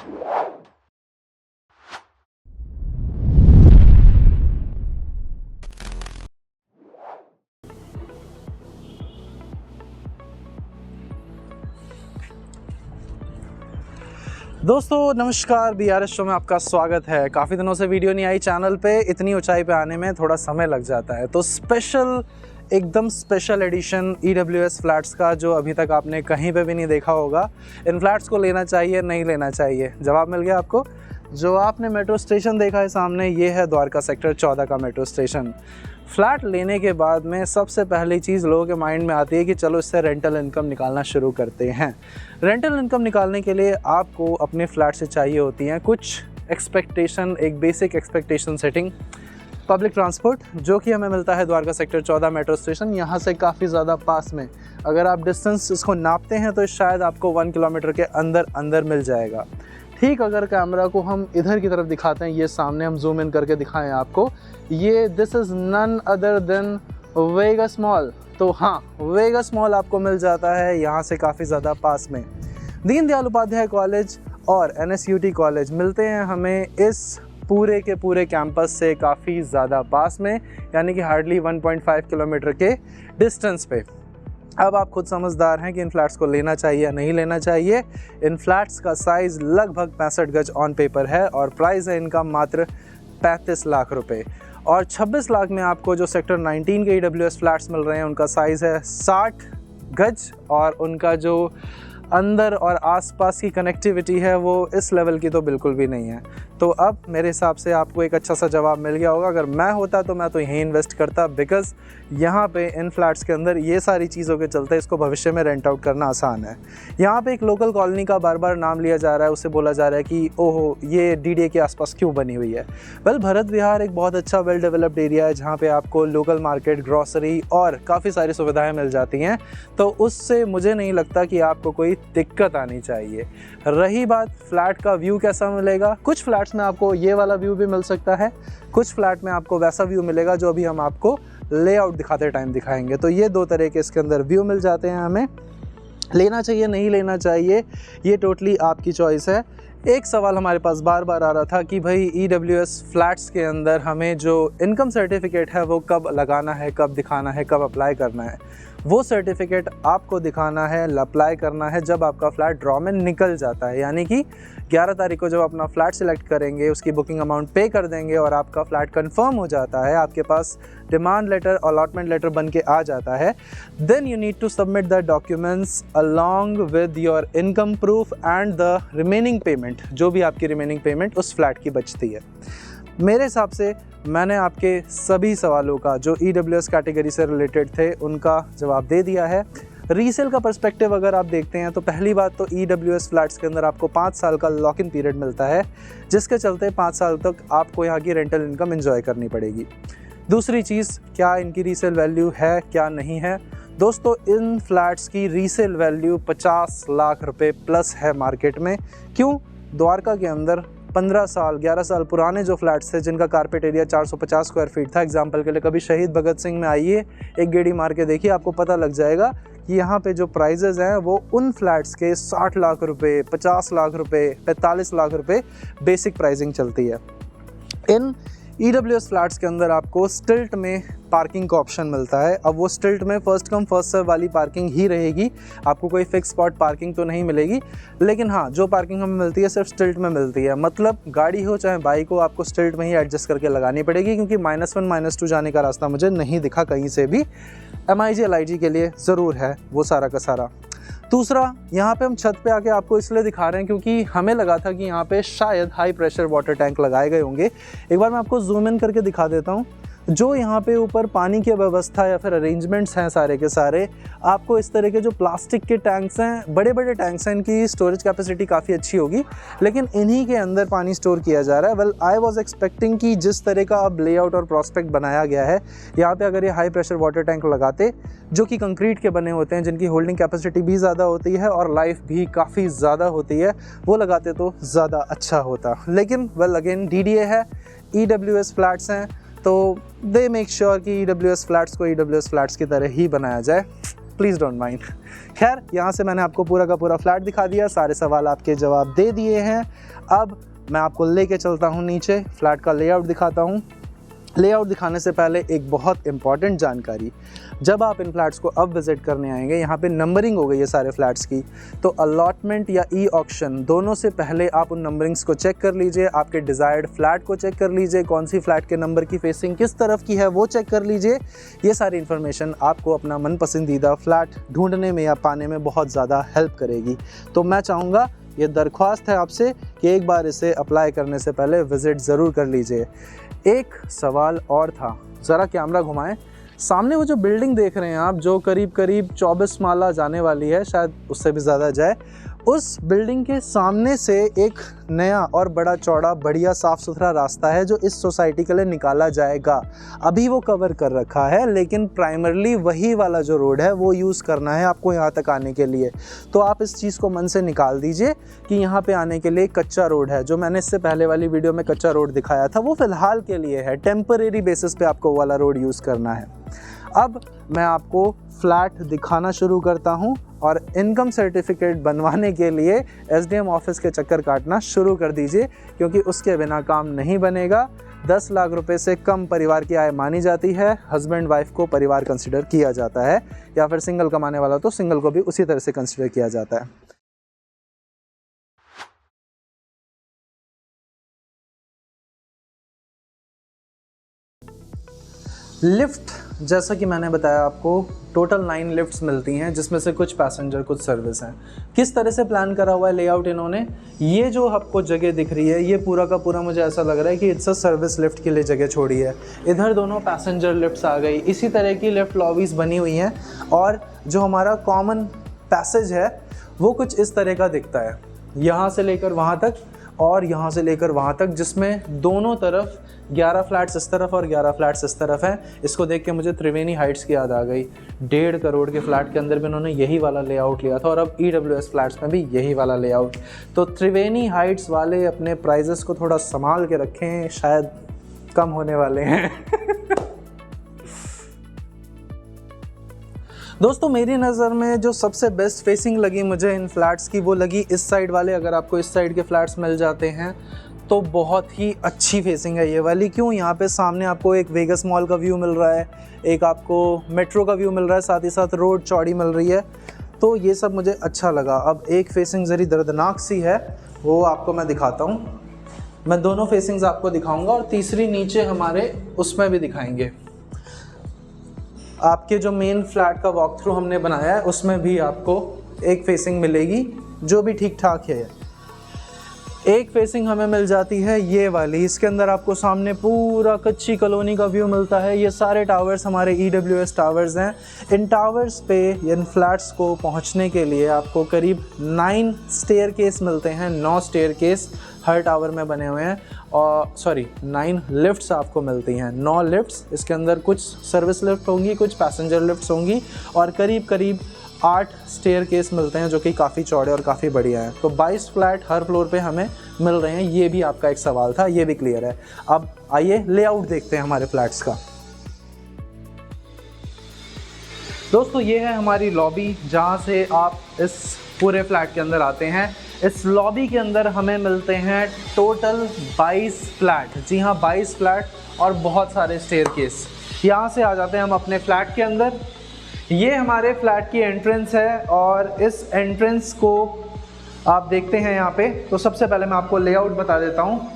दोस्तों नमस्कार, BRS show में आपका स्वागत है। काफ़ी दिनों से वीडियो नहीं आई चैनल पे, इतनी ऊंचाई पे आने में थोड़ा समय लग जाता है, तो स्पेशल एकदम स्पेशल एडिशन EWS फ्लैट्स का जो अभी तक आपने कहीं पे भी नहीं देखा होगा। इन फ्लैट्स को लेना चाहिए नहीं लेना चाहिए, जवाब मिल गया आपको। जो आपने मेट्रो स्टेशन देखा है सामने, ये है द्वारका सेक्टर 14 का मेट्रो स्टेशन। फ्लैट लेने के बाद में सबसे पहली चीज़ लोगों के माइंड में आती है कि चलो इससे रेंटल इनकम निकालना शुरू करते हैं। रेंटल इनकम निकालने के लिए आपको अपने फ्लैट से चाहिए होती हैं कुछ एक्सपेक्टेशन, एक basic expectation setting. Public transport जो कि हमें मिलता है द्वारका सेक्टर 14 मेट्रो स्टेशन, यहाँ से काफ़ी ज़्यादा पास में। अगर आप डिस्टेंस इसको नापते हैं तो शायद आपको 1 किलोमीटर के अंदर मिल जाएगा। ठीक अगर कैमरा को हम इधर की तरफ दिखाते हैं, ये सामने हम जूम इन करके दिखाएं आपको, ये this is none other than Vegas mall. तो हाँ, वेगस मॉल आपको मिल जाता है यहाँ से काफ़ी ज़्यादा पास में। दीनदयाल उपाध्याय कॉलेज और NSUT कॉलेज मिलते हैं हमें इस पूरे के पूरे कैंपस से काफ़ी ज़्यादा पास में, यानी कि हार्डली 1.5 किलोमीटर के डिस्टेंस पे। अब आप खुद समझदार हैं कि इन फ्लैट्स को लेना चाहिए या नहीं लेना चाहिए। इन फ्लैट्स का साइज़ लगभग 65 गज ऑन पेपर है और प्राइस है इनका मात्र 35 लाख रुपए। और 26 लाख में आपको जो सेक्टर 19 के EWS फ्लैट्स मिल रहे हैं उनका साइज़ है 60 गज और उनका जो अंदर और आसपास की कनेक्टिविटी है वो इस लेवल की तो बिल्कुल भी नहीं है। तो अब मेरे हिसाब से आपको एक अच्छा सा जवाब मिल गया होगा। अगर मैं होता तो मैं तो यहीं इन्वेस्ट करता, बिकॉज़ यहाँ पे इन फ्लैट्स के अंदर ये सारी चीज़ों के चलते इसको भविष्य में रेंट आउट करना आसान है। यहाँ पे एक लोकल कॉलोनी का बार बार नाम लिया जा रहा है, उससे बोला जा रहा है कि ओहो ये DDA के आसपास क्यों बनी हुई है। वेल, भरत विहार एक बहुत अच्छा वेल डेवलप्ड एरिया है जहाँ पे आपको लोकल मार्केट, ग्रॉसरी और काफ़ी सारी सुविधाएँ मिल जाती हैं, तो उससे मुझे नहीं लगता कि आपको कोई दिक्कत आनी चाहिए। रही बात फ्लैट का व्यू कैसा मिलेगा, कुछ फ्लैट्स में आपको ये वाला व्यू भी मिल सकता है, कुछ फ्लैट में आपको वैसा व्यू मिलेगा जो अभी हम आपको लेआउट दिखाते टाइम दिखाएंगे। तो ये दो तरह के इसके अंदर व्यू मिल जाते हैं हमें। लेना चाहिए नहीं लेना चाहिए ये टोटली आपकी चॉइस है। एक सवाल हमारे पास बार बार आ रहा था कि भाई EWS फ्लैट्स के अंदर हमें जो इनकम सर्टिफिकेट है वो कब लगाना है, कब दिखाना है, कब अप्लाई करना है। वो सर्टिफिकेट आपको दिखाना है, अप्लाई करना है जब आपका फ़्लैट ड्रॉ में निकल जाता है, यानी कि 11 तारीख को जब अपना फ़्लैट सिलेक्ट करेंगे, उसकी बुकिंग अमाउंट पे कर देंगे और आपका फ़्लैट कंफर्म हो जाता है, आपके पास डिमांड लेटर, अलॉटमेंट लेटर बन के आ जाता है, then you need to submit the documents along with your income proof and the remaining payment, जो भी आपकी रिमेनिंग पेमेंट उस फ्लैट की बचती है। मेरे हिसाब से मैंने आपके सभी सवालों का जो EWS कैटेगरी से रिलेटेड थे उनका जवाब दे दिया है। रीसेल का पर्सपेक्टिव अगर आप देखते हैं तो पहली बात तो EWS फ्लैट्स के अंदर आपको 5 साल का लॉक इन पीरियड मिलता है, जिसके चलते 5 साल तक आपको यहाँ की रेंटल इनकम एंजॉय करनी पड़ेगी। दूसरी चीज़, क्या इनकी रीसेल वैल्यू है क्या नहीं है। दोस्तों, इन फ्लैट्स की रीसेल वैल्यू 50 लाख रुपए प्लस है मार्केट में। क्यों? द्वारका के अंदर 15 साल 11 साल पुराने जो फ्लैट्स थे जिनका कारपेट एरिया 450 स्क्वायर फीट था, एग्जाम्पल के लिए कभी शहीद भगत सिंह में आइए, एक गेड़ी मार के देखिए, आपको पता लग जाएगा कि यहाँ पे जो प्राइजेज़ हैं वो उन फ्लैट्स के 60 लाख रुपए, 50 लाख रुपए, 45 लाख रुपए बेसिक प्राइसिंग चलती है। इन EWS फ्लैट्स के अंदर आपको स्टिल्ट में पार्किंग का ऑप्शन मिलता है। अब वो स्टिल्ट में फर्स्ट कम फर्स्ट सर्व वाली पार्किंग ही रहेगी, आपको कोई फिक्स स्पॉट पार्किंग तो नहीं मिलेगी, लेकिन हाँ, जो पार्किंग हमें मिलती है सिर्फ स्टिल्ट में मिलती है। मतलब गाड़ी हो चाहे बाइक हो, आपको स्टिल्ट में ही एडजस्ट करके लगानी पड़ेगी, क्योंकि -1 -2 जाने का रास्ता मुझे नहीं दिखा कहीं से भी। MIG LIG के लिए ज़रूर है वो सारा का सारा। दूसरा, यहाँ पे हम छत पे आके आपको इसलिए दिखा रहे हैं क्योंकि हमें लगा था कि यहाँ पे शायद हाई प्रेशर वाटर टैंक लगाए गए होंगे। एक बार मैं आपको जूम इन करके दिखा देता हूँ। जो यहाँ पे ऊपर पानी की व्यवस्था या फिर अरेंजमेंट्स हैं सारे के सारे, आपको इस तरह के जो प्लास्टिक के टैंक्स हैं, बड़े बड़े टैंक्स हैं, इनकी स्टोरेज कैपेसिटी काफ़ी अच्छी होगी, लेकिन इन्हीं के अंदर पानी स्टोर किया जा रहा है। वेल, आई वाज एक्सपेक्टिंग कि जिस तरह का अब लेआउट और प्रॉस्पेक्ट बनाया गया है, यहाँ पे अगर ये हाई प्रेशर वाटर टैंक लगाते जो कि कंक्रीट के बने होते हैं, जिनकी होल्डिंग कैपेसिटी भी ज़्यादा होती है और लाइफ भी काफ़ी ज़्यादा होती है, वो लगाते तो ज़्यादा अच्छा होता। लेकिन वेल अगेन DDA है, EWS फ्लैट्स हैं, तो दे मेक श्योर कि EWS फ्लैट्स को EWS फ्लैट्स की तरह ही बनाया जाए। Please don't mind. खैर, यहाँ से मैंने आपको पूरा का पूरा फ्लैट दिखा दिया, सारे सवाल आपके जवाब दे दिए हैं। अब मैं आपको लेके चलता हूँ नीचे, फ्लैट का लेआउट दिखाता हूँ। लेआउट दिखाने से पहले एक बहुत इंपॉर्टेंट जानकारी, जब आप इन फ्लैट्स को अब विज़िट करने आएंगे, यहाँ पे नंबरिंग हो गई है सारे फ्लैट्स की, तो अलॉटमेंट या ई ऑक्शन दोनों से पहले आप उन नंबरिंग्स को चेक कर लीजिए, आपके डिज़ायर्ड फ्लैट को चेक कर लीजिए, कौन सी फ्लैट के नंबर की फेसिंग किस तरफ की है वो चेक कर लीजिए। ये सारी इन्फॉर्मेशन आपको अपना मन पसंदीदा फ्लैट ढूंढने में या पाने में बहुत ज़्यादा हेल्प करेगी। तो मैं चाहूँगा, ये दरख्वास्त है आपसे कि एक बार इसे अप्लाई करने से पहले विज़िट ज़रूर कर लीजिए। एक सवाल और था, ज़रा कैमरा घुमाएं। सामने वो जो बिल्डिंग देख रहे हैं आप, जो करीब करीब 24 माला जाने वाली है, शायद उससे भी ज़्यादा जाए, उस बिल्डिंग के सामने से एक नया और बड़ा चौड़ा बढ़िया साफ़ सुथरा रास्ता है जो इस सोसाइटी के लिए निकाला जाएगा। अभी वो कवर कर रखा है, लेकिन प्राइमरली वही वाला जो रोड है वो यूज़ करना है आपको यहाँ तक आने के लिए। तो आप इस चीज़ को मन से निकाल दीजिए कि यहाँ पे आने के लिए कच्चा रोड है। जो मैंने इससे पहले वाली वीडियो में कच्चा रोड दिखाया था वो फ़िलहाल के लिए है, टेम्परेरी बेसिस पे आपको वाला रोड यूज़ करना है। अब मैं आपको फ्लैट दिखाना शुरू करता हूं और इनकम सर्टिफिकेट बनवाने के लिए एसडीएम ऑफिस के चक्कर काटना शुरू कर दीजिए, क्योंकि उसके बिना काम नहीं बनेगा। 10 लाख रुपए से कम परिवार की आय मानी जाती है, हस्बैंड वाइफ को परिवार कंसिडर किया जाता है, या फिर सिंगल कमाने वाला तो सिंगल को भी उसी तरह से कंसिडर किया जाता है। लिफ्ट, जैसा कि मैंने बताया आपको, टोटल 9 लिफ्ट्स मिलती हैं, जिसमें से कुछ पैसेंजर कुछ सर्विस हैं। किस तरह से प्लान करा हुआ है लेआउट इन्होंने, ये जो आपको जगह दिख रही है ये पूरा का पूरा मुझे ऐसा लग रहा है कि इट्स अ सर्विस लिफ्ट के लिए जगह छोड़ी है। इधर दोनों पैसेंजर लिफ्ट्स आ गई, इसी तरह की लिफ्ट लॉबीज़ बनी हुई हैं, और जो हमारा कॉमन पैसेज है वो कुछ इस तरह का दिखता है, यहाँ से लेकर वहाँ तक और यहाँ से लेकर वहाँ तक, जिसमें दोनों तरफ 11 फ्लैट्स इस तरफ और 11 फ्लैट्स इस तरफ हैं। इसको देख के मुझे त्रिवेणी हाइट्स की याद आ गई। 1.5 करोड़ के फ्लैट के अंदर भी उन्होंने यही वाला लेआउट लिया था, और अब EWS फ्लैट्स में भी यही वाला लेआउट। तो त्रिवेणी हाइट्स वाले अपने प्राइजेस को थोड़ा संभाल के रखें, शायद कम होने वाले हैं। दोस्तों, मेरी नज़र में जो सबसे बेस्ट फेसिंग लगी मुझे इन फ्लैट्स की, वो लगी इस साइड वाले। अगर आपको इस साइड के फ्लैट्स मिल जाते हैं तो बहुत ही अच्छी फेसिंग है ये वाली। क्यों? यहाँ पे सामने आपको एक वेगस मॉल का व्यू मिल रहा है, एक आपको मेट्रो का व्यू मिल रहा है, साथ ही साथ रोड चौड़ी मिल रही है, तो ये सब मुझे अच्छा लगा। अब एक फेसिंग ज़री दर्दनाक सी है, वो आपको मैं दिखाता हूँ। मैं दोनों फेसिंग्स आपको दिखाऊँगा, और तीसरी नीचे हमारे उसमें भी दिखाएँगे। आपके जो मेन फ्लैट का वॉक थ्रू हमने बनाया है उसमें भी आपको एक फेसिंग मिलेगी जो भी ठीक ठाक है। एक फेसिंग हमें मिल जाती है ये वाली, इसके अंदर आपको सामने पूरा कच्ची कॉलोनी का व्यू मिलता है। ये सारे टावर्स हमारे EWS टावर्स हैं। इन टावर्स पे, इन फ्लैट्स को पहुंचने के लिए आपको करीब 9 स्टेयरकेस मिलते हैं। 9 स्टेयरकेस हर टावर में बने हुए हैं, और 9 लिफ्ट्स आपको मिलती हैं। 9 लिफ्ट्स, इसके अंदर कुछ सर्विस लिफ्ट होंगी, कुछ पैसेंजर लिफ्ट्स होंगी, और करीब करीब 8 स्टेयरकेस मिलते हैं जो कि काफ़ी चौड़े और काफ़ी बढ़िया हैं। तो 22 फ्लैट हर फ्लोर पे हमें मिल रहे हैं। ये भी आपका एक सवाल था, ये भी क्लियर है। अब आइए लेआउट देखते हैं हमारे फ्लैट्स का। दोस्तों, ये है हमारी लॉबी, जहाँ से आप इस पूरे फ्लैट के अंदर आते हैं। इस लॉबी के अंदर हमें मिलते हैं टोटल 22 फ्लैट। जी हाँ, 22 फ्लैट और बहुत सारे स्टेयरकेस। यहाँ से आ जाते हैं हम अपने फ्लैट के अंदर। ये हमारे फ्लैट की एंट्रेंस है, और इस एंट्रेंस को आप देखते हैं यहाँ पे। तो सबसे पहले मैं आपको लेआउट बता देता हूँ।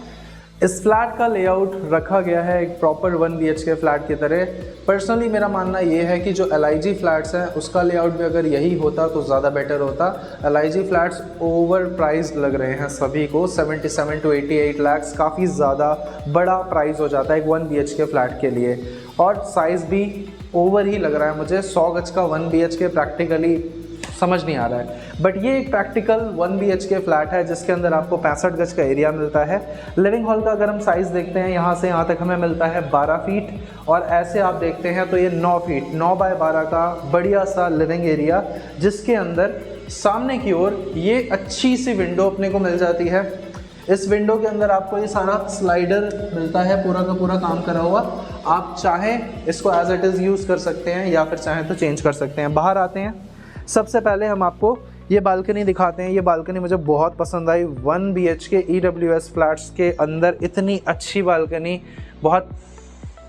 इस फ्लैट का लेआउट रखा गया है एक प्रॉपर 1 BHK फ्लैट की तरह। पर्सनली मेरा मानना ये है कि जो LIG फ्लैट्स हैं उसका लेआउट भी अगर यही होता तो ज़्यादा बेटर होता। LIG फ्लैट्स ओवर प्राइस लग रहे हैं सभी को, 77 to 88 लाख, काफ़ी ज़्यादा बड़ा प्राइस हो जाता है एक 1 BHK फ्लैट के लिए, और साइज़ भी ओवर ही लग रहा है मुझे। 100 गज का 1 BHK प्रैक्टिकली समझ नहीं आ रहा है। बट ये एक प्रैक्टिकल 1 BHK फ्लैट है जिसके अंदर आपको 65 गज का एरिया मिलता है। लिविंग हॉल का अगर हम साइज़ देखते हैं, यहाँ से यहाँ तक हमें मिलता है 12 फीट, और ऐसे आप देखते हैं तो ये 9 फीट, 9 बाय 12 का बढ़िया सा लिविंग एरिया, जिसके अंदर सामने की ओर ये अच्छी सी विंडो अपने को मिल जाती है। इस विंडो के अंदर आपको ये सारा स्लाइडर मिलता है, पूरा का पूरा काम करा हुआ, आप चाहें इसको एज इट इज़ यूज़ कर सकते हैं या फिर चाहें तो चेंज कर सकते हैं। बाहर आते हैं, सबसे पहले हम आपको ये बालकनी दिखाते हैं। ये बालकनी मुझे बहुत पसंद आई। 1 BHK EWS फ्लैट्स के अंदर इतनी अच्छी बालकनी बहुत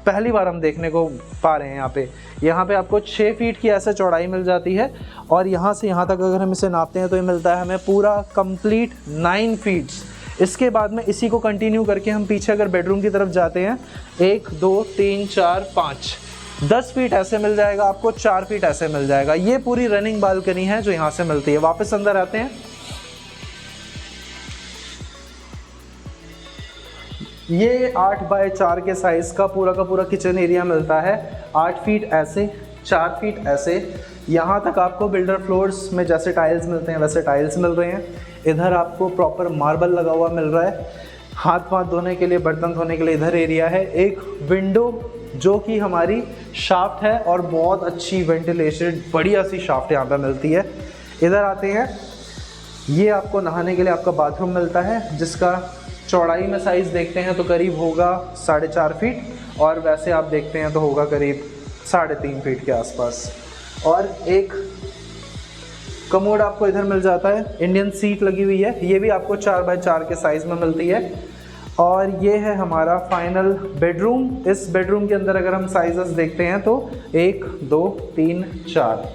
पहली बार हम देखने को पा रहे हैं। यहाँ पे आपको 6 फीट की ऐसे चौड़ाई मिल जाती है और यहाँ से यहाँ तक अगर हम इसे नापते हैं तो ये मिलता है हमें पूरा कंप्लीट 9 फीट्स। इसके बाद में इसी को कंटिन्यू करके हम पीछे अगर बेडरूम की तरफ जाते हैं 1 2 3 4 5 10 फीट ऐसे मिल जाएगा आपको, 4 फीट ऐसे मिल जाएगा। ये पूरी रनिंग बालकनी है जो यहाँ से मिलती है। वापस अंदर आते हैं, ये 8 बाय 4 के साइज़ का पूरा किचन एरिया मिलता है। 8 फीट ऐसे, 4 फीट ऐसे, यहाँ तक आपको बिल्डर फ्लोर्स में जैसे टाइल्स मिलते हैं वैसे टाइल्स मिल रहे हैं। इधर आपको प्रॉपर मार्बल लगा हुआ मिल रहा है। हाथ पाथ धोने के लिए, बर्तन धोने के लिए इधर एरिया है। एक विंडो जो कि हमारी शाफ्ट है और बहुत अच्छी वेंटिलेशन बढ़िया सी शाफ्ट यहाँ पर मिलती है। इधर आते हैं, ये आपको नहाने के लिए आपका बाथरूम मिलता है जिसका चौड़ाई में साइज़ देखते हैं तो करीब होगा 4.5 फीट और वैसे आप देखते हैं तो होगा करीब 3.5 फीट के आसपास। और एक कमोड आपको इधर मिल जाता है, इंडियन सीट लगी हुई है। ये भी आपको 4 बाय 4 के साइज़ में मिलती है। और ये है हमारा फाइनल बेडरूम। इस बेडरूम के अंदर अगर हम साइज़ देखते हैं तो 1 2 3 4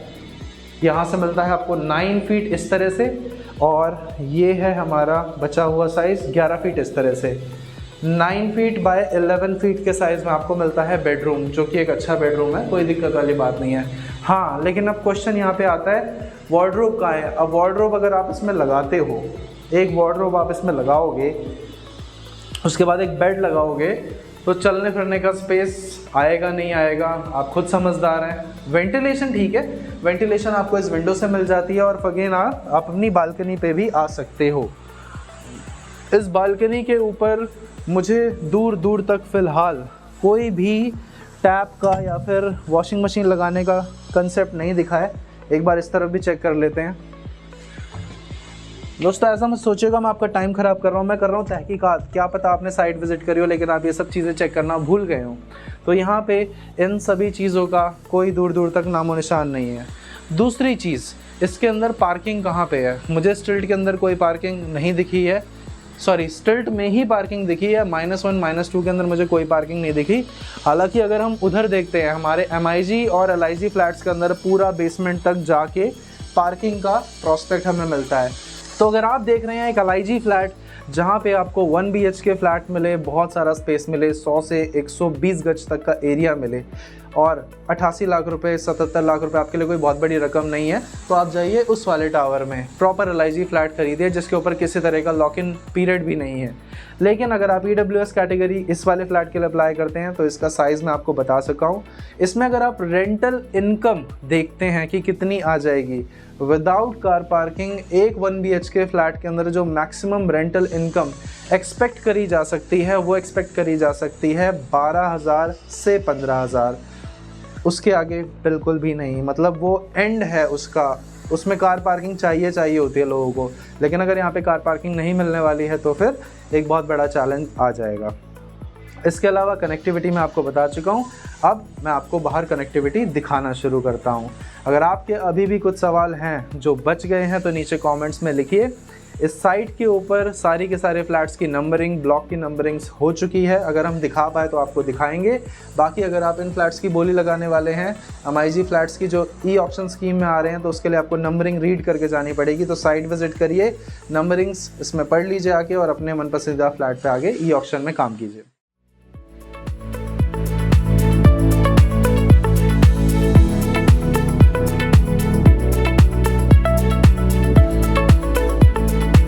यहाँ से मिलता है आपको 9 फीट इस तरह से। और ये है हमारा बचा हुआ साइज़ 11 फीट इस तरह से। 9 फीट बाय 11 फीट के साइज़ में आपको मिलता है बेडरूम, जो कि एक अच्छा बेडरूम है, कोई दिक्कत वाली बात नहीं है। हाँ, लेकिन अब क्वेश्चन यहाँ पे आता है वार्डरोब कहाँ है। अब वार्डरोब अगर आप इसमें लगाते हो, एक वार्डरोब आप इसमें लगाओगे, उसके बाद एक बेड लगाओगे, तो चलने फिरने का स्पेस आएगा नहीं आएगा, आप खुद समझदार हैं। वेंटिलेशन ठीक है, वेंटिलेशन आपको इस विंडो से मिल जाती है और अगेन आप अपनी बालकनी पे भी आ सकते हो। इस बालकनी के ऊपर मुझे दूर दूर तक फ़िलहाल कोई भी टैप का या फिर वॉशिंग मशीन लगाने का कंसेप्ट नहीं दिखा है। एक बार इस तरफ भी चेक कर लेते हैं। दोस्तों ऐसा मत सोचिएगा मैं आपका टाइम ख़राब कर रहा हूँ, मैं कर रहा हूँ तहकीकात। क्या पता आपने साइट विज़िट करी हो लेकिन आप ये सब चीज़ें चेक करना भूल गए हो। तो यहाँ पे इन सभी चीज़ों का कोई दूर दूर तक नामो निशान नहीं है। दूसरी चीज़, इसके अंदर पार्किंग कहाँ पे है? मुझे स्टिल्ट के अंदर कोई पार्किंग नहीं दिखी है। सॉरी, स्टिल्ट में ही पार्किंग दिखी है, -1 -2 के अंदर मुझे कोई पार्किंग नहीं दिखी। हालांकि अगर हम उधर देखते हैं हमारे MIG और LIG फ्लैट्स के अंदर पूरा बेसमेंट तक जाके पार्किंग का प्रॉस्पेक्ट हमें मिलता है। तो अगर आप देख रहे हैं एक LIG फ्लैट जहाँ पे आपको 1 BHK फ्लैट मिले, बहुत सारा स्पेस मिले, 100 से 120 गज तक का एरिया मिले और 88 लाख रुपए 77 लाख रुपए आपके लिए कोई बहुत बड़ी रकम नहीं है, तो आप जाइए उस वाले टावर में प्रॉपर LIG फ्लैट खरीदिए जिसके ऊपर किसी तरह का लॉक इन पीरियड भी नहीं है। लेकिन अगर आप EWS कैटेगरी इस वाले फ्लैट के लिए अप्लाई करते हैं तो इसका साइज़ मैं आपको बता सका हूँ। इसमें अगर आप रेंटल इनकम देखते हैं कि कितनी आ जाएगी विदाउट कार पार्किंग, एक 1 BHK फ्लैट के अंदर जो मैक्सिमम रेंटल इनकम एक्सपेक्ट करी जा सकती है वो एक्सपेक्ट करी जा सकती है 12,000 से 15,000। उसके आगे बिल्कुल भी नहीं, मतलब वो एंड है उसका। उसमें कार पार्किंग चाहिए होती है लोगों को, लेकिन अगर यहाँ पे कार पार्किंग नहीं मिलने वाली है तो फिर एक बहुत बड़ा चैलेंज आ जाएगा। इसके अलावा कनेक्टिविटी मैं आपको बता चुका हूँ। अब मैं आपको बाहर कनेक्टिविटी दिखाना शुरू करता हूँ। अगर आपके अभी भी कुछ सवाल हैं जो बच गए हैं तो नीचे कमेंट्स में लिखिए। इस साइट के ऊपर सारी के सारे फ्लैट्स की नंबरिंग, ब्लॉक की नंबरिंग्स हो चुकी है। अगर हम दिखा पाए तो आपको दिखाएंगे। बाकी अगर आप इन फ्लैट्स की बोली लगाने वाले हैं, MIG फ्लैट्स की जो E-ऑप्शन स्कीम में आ रहे हैं, तो उसके लिए आपको नंबरिंग रीड करके जानी पड़ेगी। तो साइट विजिट करिए, नंबरिंग्स इसमें पढ़ लीजिए आके और अपने मनपसंदीदा फ्लैट पे आगे E-ऑप्शन में काम कीजिए।